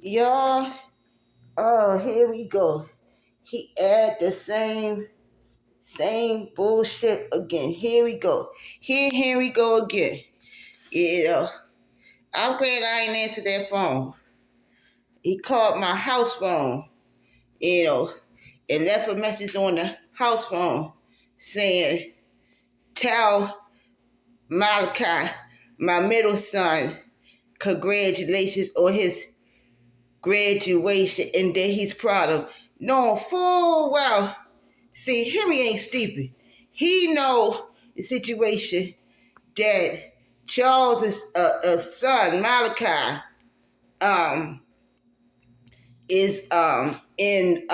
Y'all, oh, here we go. He add the same bullshit again. Here we go. Here we go again. You know, I'm glad I ain't answered that phone. He called my house phone, you know, and left a message on the house phone saying, tell Malachi, my middle son, congratulations on his graduation and that he's proud of. Knowing full well, see, Henry ain't stupid. He know the situation that Charles's son, Malachi, um, is in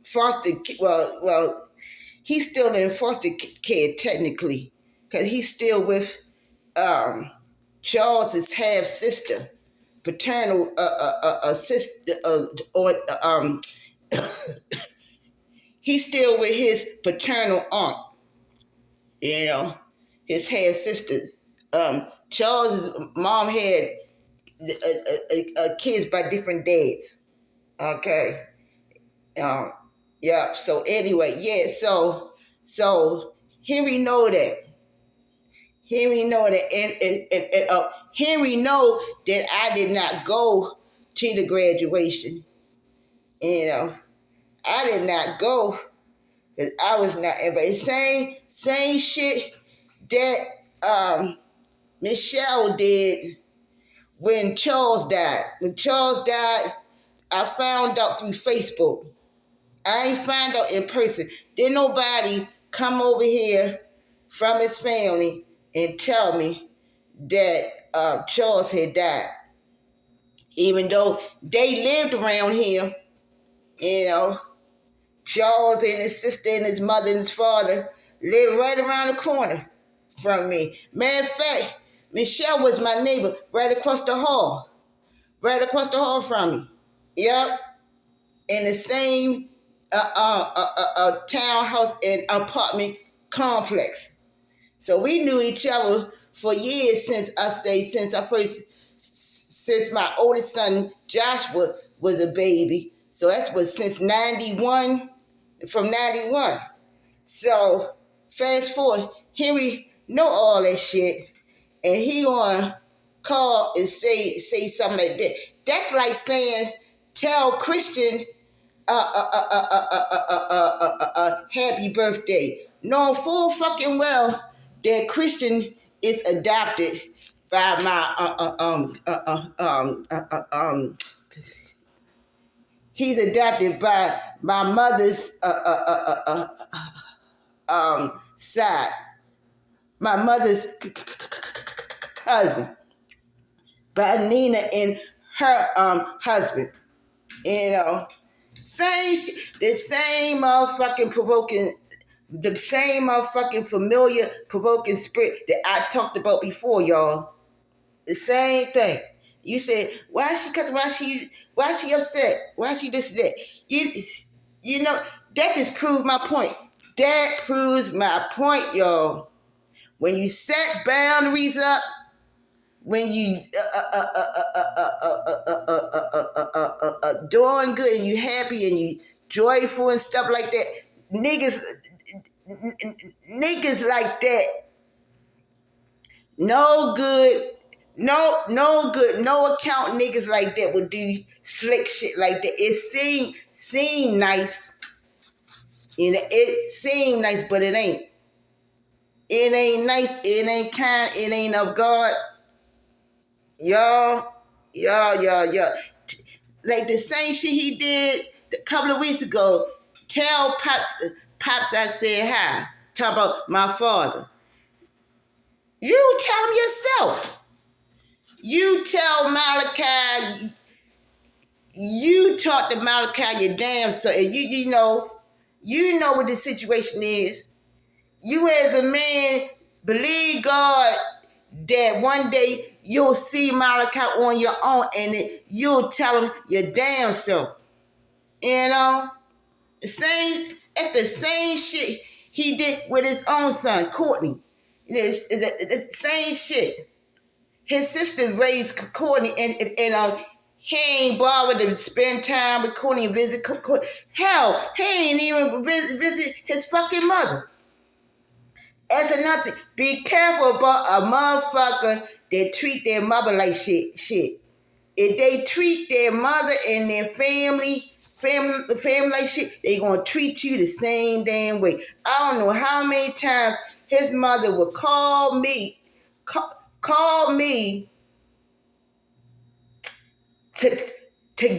foster, well, he's still in foster care technically, because he's still with Charles's half sister, paternal sister, or he's still with his paternal aunt, you know, his half sister. Charles's mom had kids by different dads. Okay. Um, yeah. So anyway, yeah. So Henry know that. Henry know that, and Henry know that I did not go to the graduation. You know, I did not go because I was not. But same shit that Michelle did when Charles died. When Charles died, I found out through Facebook. I ain't find out in person. Didn't nobody come over here from his family and tell me that Charles had died. Even though they lived around here, you know, Charles and his sister and his mother and his father lived right around the corner from me. Matter of fact, Michelle was my neighbor right across the hall. Right across the hall from me. Yep. In the same townhouse and apartment complex. So we knew each other for years since my oldest son Joshua was a baby. So that's what since 91, from 91. So fast forward, Henry know all that shit, and he gonna call and say something like that. That's like saying, tell Christian happy birthday. Knowing full fucking well that Christian is adopted by he's adopted by my mother's side, my mother's cousin, by Nina and her husband. You know, the same motherfucking provoking, the same motherfucking familiar provoking spirit that I talked about before, y'all. The same thing. You said, why is she cussing? Why is she upset? Why is she this and that? You know, that just proved my point. That proves my point, y'all. When you set boundaries up, when you doing good and you happy and you joyful and stuff like that, niggas like that, no good, no good, no account niggas like that would do slick shit like that. It seem nice, you know, it seem nice, but it ain't. It ain't nice, it ain't kind, it ain't of God. Y'all. Like the same shit he did a couple of weeks ago. Tell Pops I said hi. Talk about my father. You tell him yourself. You tell Malachi, you talk to Malachi your damn self. You know what the situation is. You as a man, believe God that one day you'll see Malachi on your own and you'll tell him your damn self. You know? It's the same shit he did with his own son, Courtney. It's the same shit. His sister raised Courtney and He ain't bothered to spend time with Courtney and visit. Hell, he ain't even visit his fucking mother. That's another thing. Be careful about a motherfucker that treat their mother like shit. If they treat their mother and their family like shit, they gonna treat you the same damn way. I don't know how many times his mother would call me to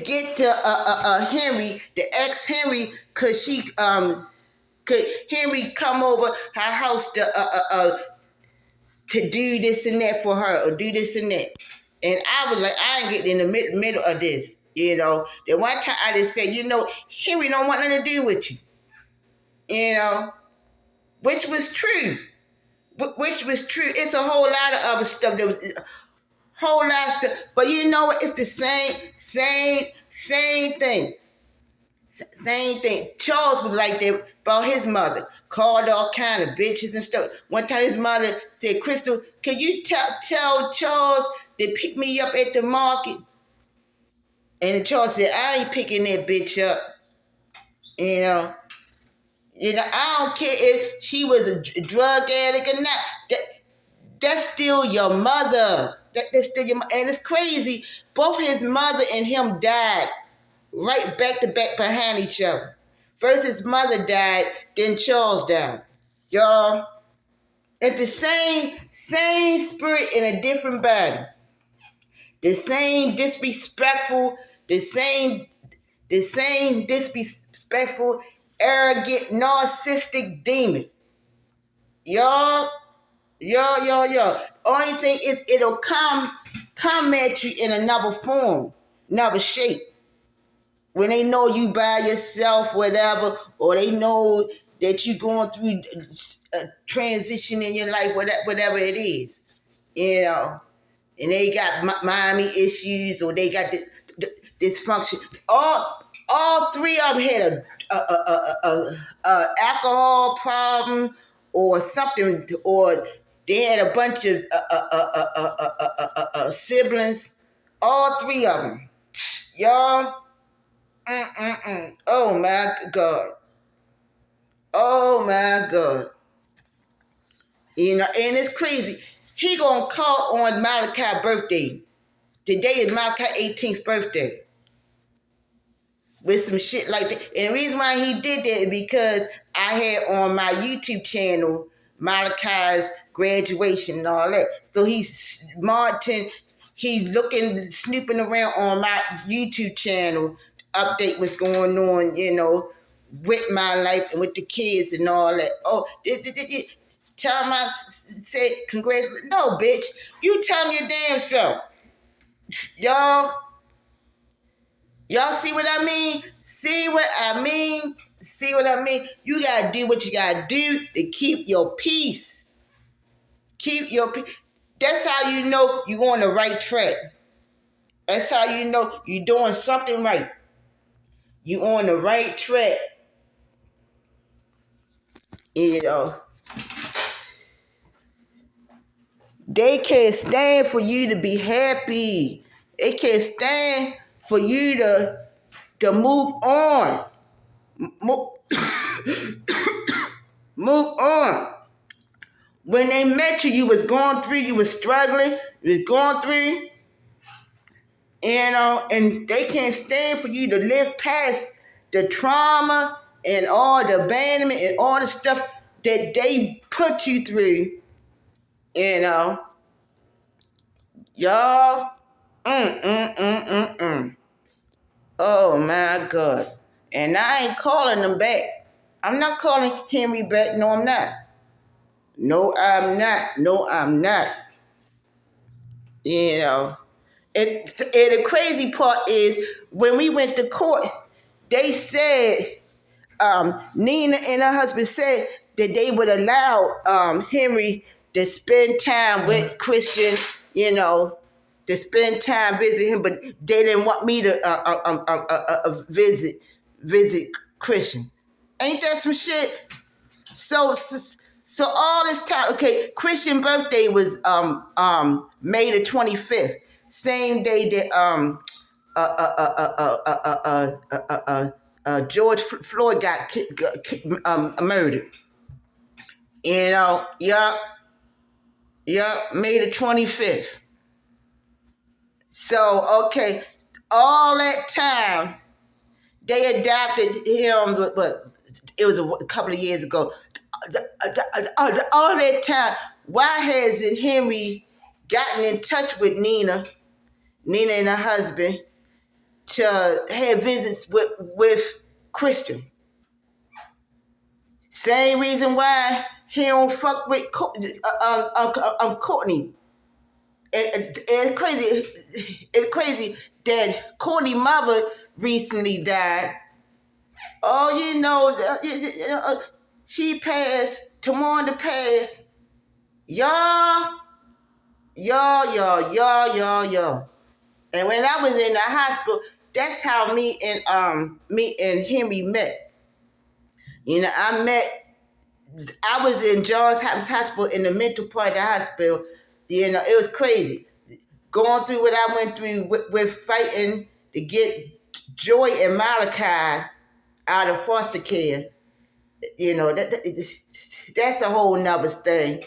get to Henry, the ex Henry, cause could Henry come over her house to do this and that for her or do this and that. And I was like, I ain't getting in the middle of this. The one time I just said, Henry don't want nothing to do with you. Which was true. Which was true. It's a whole lot of other stuff that was whole lot of stuff. But you know what? It's the same thing. Same thing. Charles was like that about his mother. Called all kind of bitches and stuff. One time his mother said, Crystal, can you tell Charles to pick me up at the market? And Charles said, I ain't picking that bitch up. I don't care if she was a drug addict or not. That's still your mother. That's still your mother. And it's crazy. Both his mother and him died right back to back behind each other. First his mother died, then Charles died. Y'all, it's the same spirit in a different body. The same disrespectful, the same disrespectful, arrogant, narcissistic demon. Y'all. Only thing is it'll come at you in another form, another shape. When they know you by yourself, whatever, or they know that you're going through a transition in your life, whatever it is, and they got mommy issues or they got dysfunction. All three of them had a alcohol problem or something, or they had a bunch of siblings. All three of them, y'all. Oh my God. Oh my God. And it's crazy. He gonna call on Malachi's birthday. Today is Malachi's 18th birthday. With some shit like that. And the reason why he did that is because I had on my YouTube channel Malachi's graduation and all that. So he's marching, snooping around on my YouTube channel, update what's going on, with my life and with the kids and all that. Oh, did you tell him I said congratulations? No, bitch. You tell him your damn self. Y'all see what I mean? See what I mean? You gotta do what you gotta do to keep your peace. Keep your peace. That's how you know you're on the right track. That's how you know you're doing something right. You on the right track. They can't stand for you to be happy. They can't stand for you to move on. Move on. When they met you, you was going through, you was struggling, you was going through, and they can't stand for you to live past the trauma and all the abandonment and all the stuff that they put you through, y'all. Oh my God. And I ain't calling them back. I'm not calling Henry back. No, I'm not. No, I'm not. And the crazy part is when we went to court, they said, Nina and her husband said that they would allow Henry to spend time with Christian, to spend time visiting him, but they didn't want me to visit Christian. Ain't that some shit? So all this time, okay, Christian birthday was May the 25th, same day that George Floyd got murdered. Yup, May the 25th. So, okay, all that time, they adopted him, but it was a couple of years ago. All that time, why hasn't Henry gotten in touch with Nina and her husband, to have visits with Christian? Same reason why he don't fuck with Courtney. And it's crazy. It's crazy that Courtney's mother recently died. Oh, she passed. Tamonda passed. Y'all. And when I was in the hospital, that's how me and Henry met. I was in Johns Hopkins Hospital in the mental part of the hospital. It was crazy. Going through what I went through with fighting to get Joy and Malachi out of foster care. That's a whole nother thing.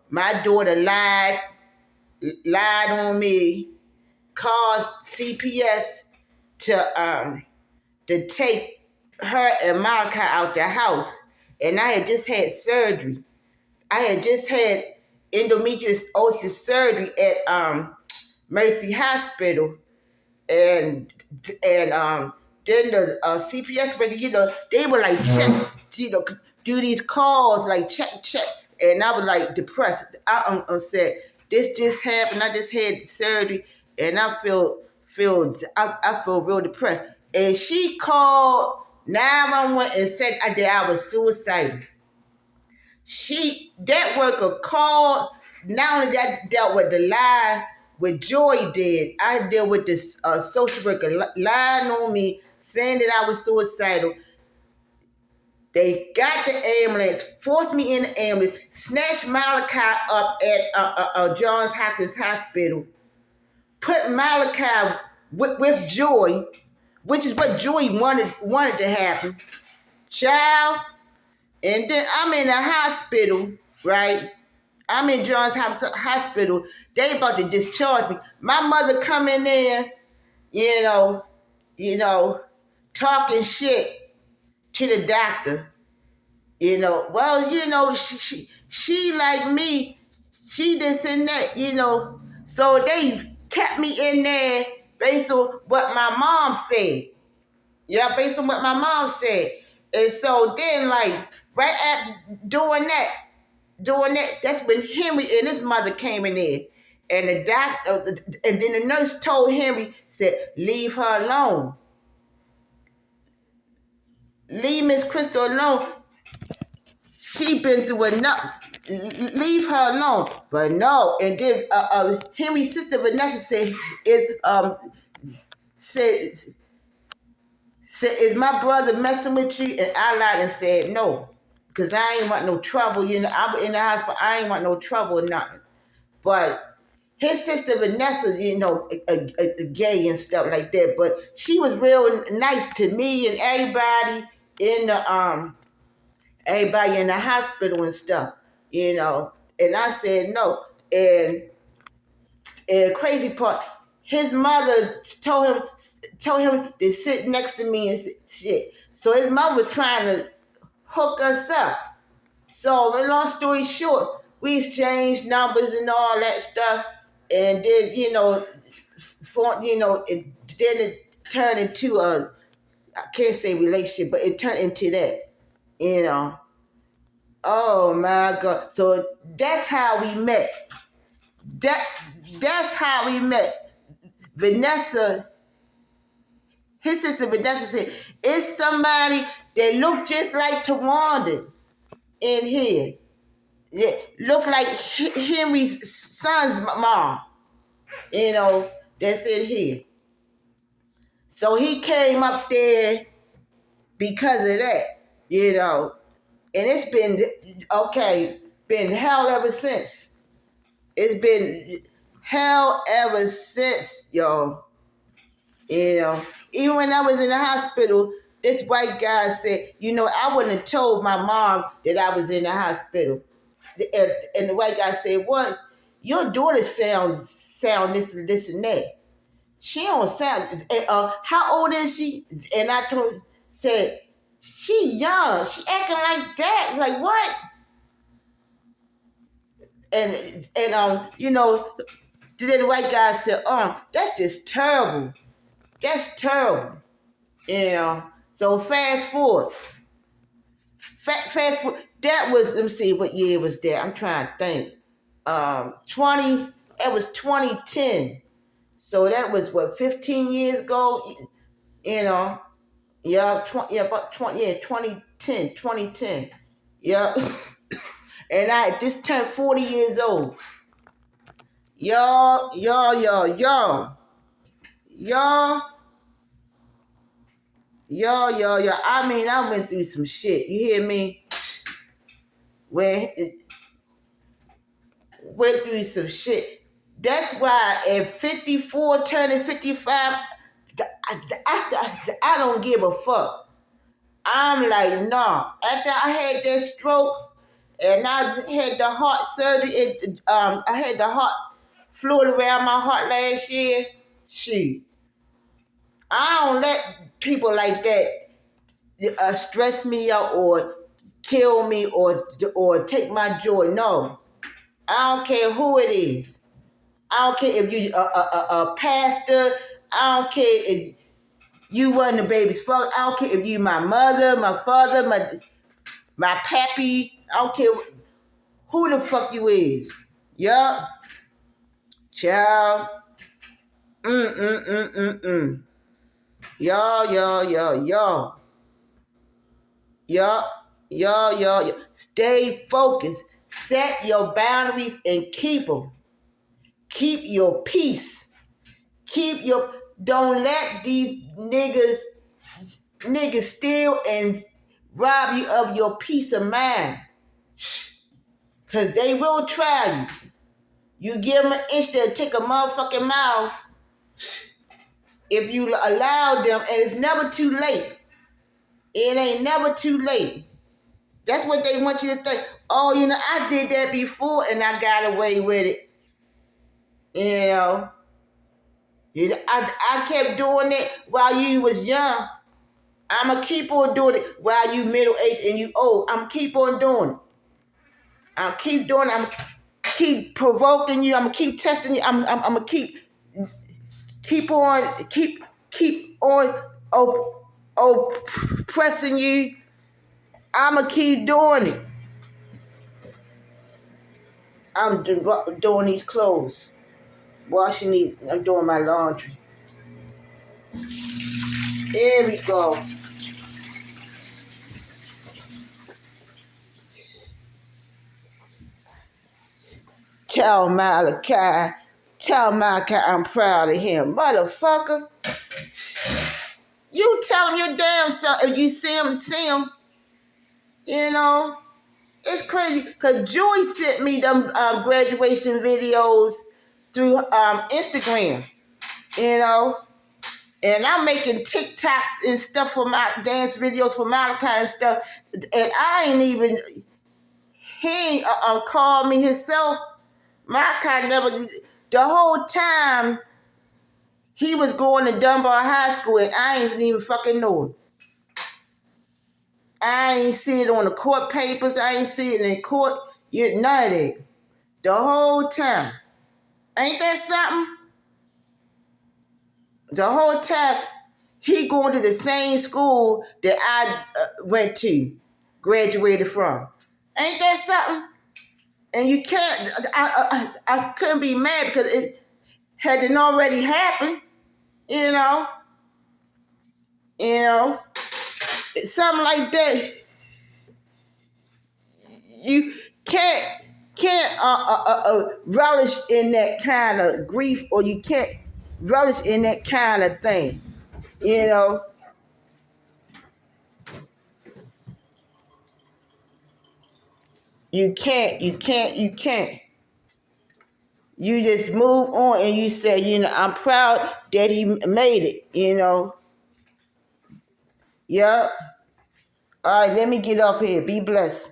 My daughter lied on me, caused CPS to take her and Malachi out the house, and I had just had surgery. I had just had endometriosis surgery at Mercy Hospital, and then the CPS worker, they were like check, do these calls like check, and I was like depressed. I said this just happened. I just had surgery, and I feel real depressed. And she called 911 and said that I was suicidal. That worker called. Not only that, dealt with the lie what Joy did. I dealt with this social worker lying on me, saying that I was suicidal. They got the ambulance, forced me in the ambulance, snatched Malachi up at Johns Hopkins Hospital, put Malachi with Joy, which is what Joy wanted to happen. Child, and then I'm in the hospital, right? I'm in Johns Hopkins Hospital. They about to discharge me. My mother come in there, talking shit to the doctor. She like me, she this and that, So they kept me in there based on what my mom said. Yeah, based on what my mom said. And so then, like, right after doing that, that's when Henry and his mother came in there. And the doctor, and then the nurse told Henry, said, leave her alone. Leave Miss Crystal alone. She been through enough. Leave her alone. But no. And then Henry's sister Vanessa said, is my brother messing with you? And I lied and said no. Because I ain't want no trouble. I was in the hospital. I ain't want no trouble or nothing. But his sister Vanessa, gay and stuff like that. But she was real nice to me and everybody in the hospital and stuff. And I said no. And the crazy part, his mother told him to sit next to me and shit. So his mother was trying to hook us up. So, long story short, we exchanged numbers and all that stuff, and then then it turned into I can't say relationship, but it turned into that. Oh my God! So that's how we met. That's how we met. Vanessa, his sister Vanessa said, it's somebody that look just like Tawanda in here. Yeah, look like Henry's son's mom, that's in here. So he came up there because of that, and it's been hell ever since. It's been hell ever since, y'all. You know, even when I was in the hospital, this white guy said, I wouldn't have told my mom that I was in the hospital. And the white guy said, "What? Your daughter sound this and that. She don't sound. How old is she?" And I said, "She young. She acting like that. Like what?" And then the white guy said, that's just terrible. That's terrible." So fast forward. Fast forward. That was, let me see what year was that. I'm trying to think. 2010. So that was what, 15 years ago? You know, about 2010. Yeah. And I just turned 40 years old. Y'all, y'all, y'all, y'all. Y'all, y'all. I mean, I went through some shit. You hear me? Went through some shit. That's why at 54, turning 55, I don't give a fuck. I'm like, no. After I had that stroke and I had the heart surgery, I had the heart fluid around my heart last year. Shoot, I don't let people like that stress me out or kill me or take my joy. No, I don't care who it is. I don't care if you a pastor. I don't care if you wasn't the baby's father. I don't care if you my mother, my father, my pappy. I don't care who the fuck you is. Yup. Child. Mm. Y'all. Yup. Y'all. Stay focused. Set your boundaries and keep them. Keep your peace. Don't let these niggas steal and rob you of your peace of mind. Cause they will try you. You give them an inch, they'll take a motherfucking mile if you allow them, and it's never too late. It ain't never too late. That's what they want you to think. Oh, I did that before and I got away with it. I kept doing it while you was young. I'ma keep on doing it while you middle aged and you old. I'm keep on doing it. I'll keep doing it. I'm keep provoking you. I'm gonna keep testing you. I'm gonna keep on pressing you. I'm gonna keep doing it. I'm doing these clothes, washing these. I'm doing my laundry. There we go. Tell Malachi I'm proud of him. Motherfucker, you tell him your damn self. If you see him. It's crazy. Because Joy sent me them graduation videos through Instagram, and I'm making TikToks and stuff for my dance videos for Malachi and stuff. And I ain't even, he ain't called me himself. Malachi never, the whole time he was going to Dunbar High School and I ain't even fucking know it. I ain't see it on the court papers. I ain't see it in court. None of that. The whole time. Ain't that something? The whole time he going to the same school that I went to, graduated from. Ain't that something? And you can't. I couldn't be mad because it hadn't already happened. You know. Something like that. You can't relish in that kind of grief, or you can't relish in that kind of thing. You know. You can't. You just move on and you say, I'm proud that he made it. Yep. All right, let me get off here. Be blessed.